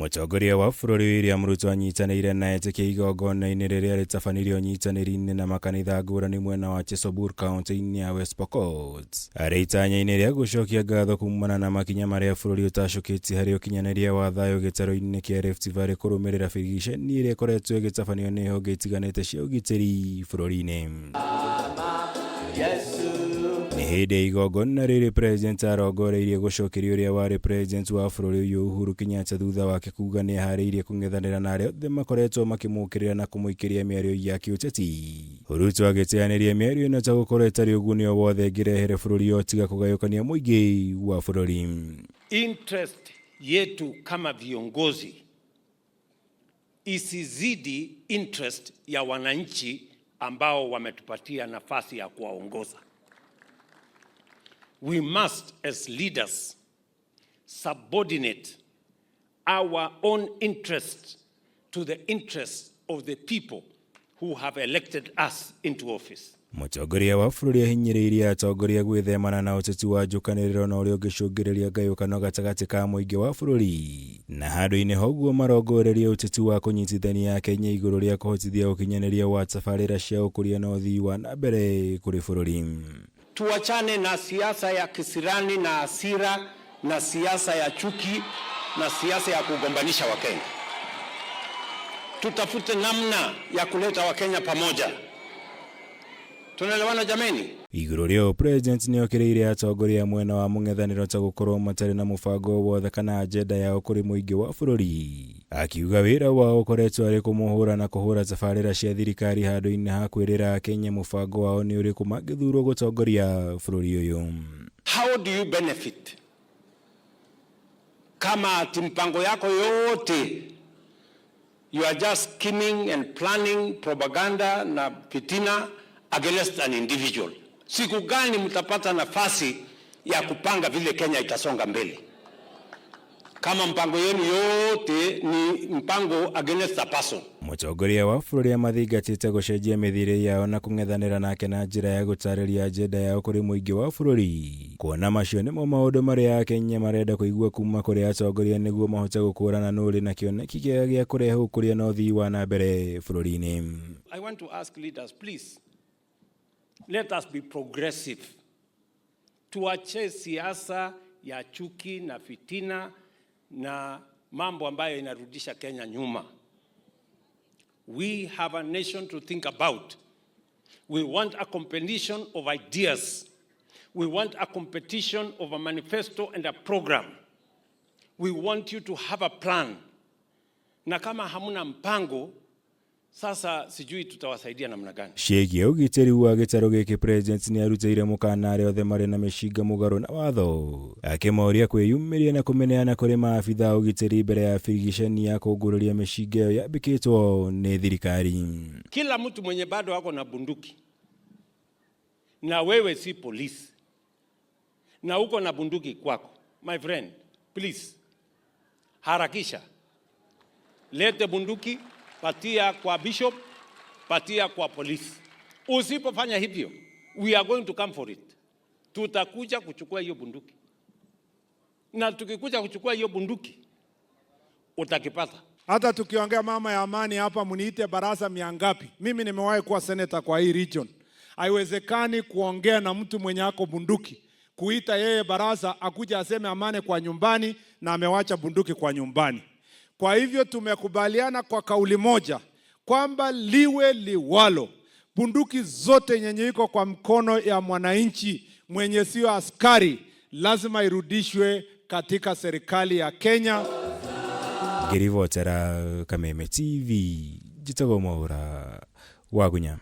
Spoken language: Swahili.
Mũtongoria wa bũrũri William Ruto anyitanĩire na etĩkia igongona-inĩ rĩrĩa rĩtabanĩrio ũnyitanĩri-inĩ na makanitha ngũrani mwena wa Chesabur kaunti-inĩ ya West Pokot. Arĩ itanya-inĩ rĩa gũcokia ngatho kumana na makinya marĩa bũrũri ũtacũkĩtie harĩ ũkinyanĩria wa thayũ gĩtarũ-inĩ kĩa Rift Valley kũrũmĩrĩra bĩgiceni ĩrĩa ĩkoretwo ĩgĩtabanio nĩ honge itiganĩte cia ũgitĩri bũrũri-inĩ. Nĩ hĩndĩ ya igongona rĩrĩ president arongoreirie gũcokeria ũrĩa warĩ president wa bũrũri ũyũ Uhuru Kenyatta thutha wake kuuga nĩ aharĩirie kũng'ethanĩra na arĩa othe makoretwo makĩmũkĩrĩra na kũmũikĩria mĩario ya kĩũteti. Ruto agĩteanĩria mĩario ĩno ta gũkorwo ĩtarĩ ũguni o wothe ĩngĩrehere bũrũri o tiga kũgayũkania mũingĩ wa bũrũri. Interest yetu kama viongozi isizidi interest ya wananchi ambao wametupatia nafasi ya kuwaongoza. We must, as leaders, subordinate our own interests to the interests of the people who have elected us into office. Mũtongoria wa bũrũri ahinyĩrĩirie atongoria gwĩthemana na ũteti wa njũkanĩrĩro na ũrĩa ũngĩcũngĩrĩria ngayũkano gatagatĩ ka mũingĩ wa bũrũri. Na handũ-inĩ hauguo marongoreria ũteti wa kũnyitithania Kenya igũrũ rĩa kũhotithia ũkinyanĩria wa tabarĩra cia ũkũria na ũthii wa na mbere kũrĩ bũrũri. Tuachane na siasa ya kisirani na hasira na siasa ya chuki na siasa ya kugombanisha Wakenya. Tutafute namna ya kuleta Wakenya pamoja. Tunaelewana jameni? Igũrũ rĩo president nĩ okĩrĩire atongoria mwena wa mũng'ethanĩro ta gũkorwo matarĩ na mũbango wothe kana agenda yao kũrĩ mũingĩ wa bũrũri. Akiuga wĩra wao ũkoretwo arĩ kũmũhũra na kũhũra tabarĩra cia thirikari handũ-inĩ ha kwĩrĩra Kenya mũbango wao nĩ ũrĩkũ mangĩthurwo gũtongoria bũrũri ũyũ. How do you benefit kama ati mpango yako yote you are just scheming and planning propaganda na fitina against an individual? Siku gani mtapata nafasi ya kupanga vile Kenya itasonga mbele? Kama mpango yenu yote ni mpango against a person. Mũtongoria wa bũrũri amathingatĩte gũcenjia mĩthiĩre yao na kũng'ethanĩra nake na njĩra ya gũtarĩria agenda yao kũrĩ mũingĩ wa bũrũri. Kuona macio nĩmo maũndũ marĩa Akenya marenda kũigua kuma kũrĩ atongoria nĩguo mahote gũkũrana nũrĩ na kĩoneki kĩega gĩa kũrehe ũkũria na ũthii wa na mbere bũrũri-inĩ. I want to ask leaders, please, let us be progressive. Tuache siasa ya chuki na fitina na mambo ambayo inarudisha Kenya nyuma. We have a nation to think about. We want a competition of ideas. We want a competition of a manifesto and a program. We want you to have a plan. Na kama hamuna mpango, sasa sijui tutawasaidia namna gani. Ciĩgiĩ ũgitĩri wa gĩtarũ gĩkĩ president nĩ arutĩire mũkana arĩa othe marĩ na mĩcinga mũgarũ na watho, akĩmoria kwĩyumĩria na kũmeneana kũrĩ maabitha ũgitĩri mbere ya bigiceni ya kũngũrũria mĩcinga ĩyo yambĩkĩtwo nĩ thirikari. Kila mtu mwenye bado wako na bunduki na wewe si polisi na uko na bunduki kwako, my friend, please harakisha, lete bunduki, patia kwa bishop, patia kwa polisi. Usipofanya hivyo, we are going to come for it. Tutakuja kuchukua hiyo bunduki. Na tukikuja kuchukua hiyo bunduki, utakipata. Hata tukiongea mama ya amani hapa, muniite baraza miangapi. Mimi nimewahi kuwa senator kwa hii region. Haiwezekani kuongea na mtu mwenye ako bunduki, kuita yeye baraza akuja aseme amani kwa nyumbani na amewacha bunduki kwa nyumbani. Kwa hivyo tumekubaliana kwa kauli moja kwamba liwe liwalo, bunduki zote yenye iko kwa mkono ya mwananchi mwenye sio askari lazima irudishwe katika serikali ya Kenya. Ngĩribotera Kameme TV, Njĩtagwo Mwaũra wa Gunya.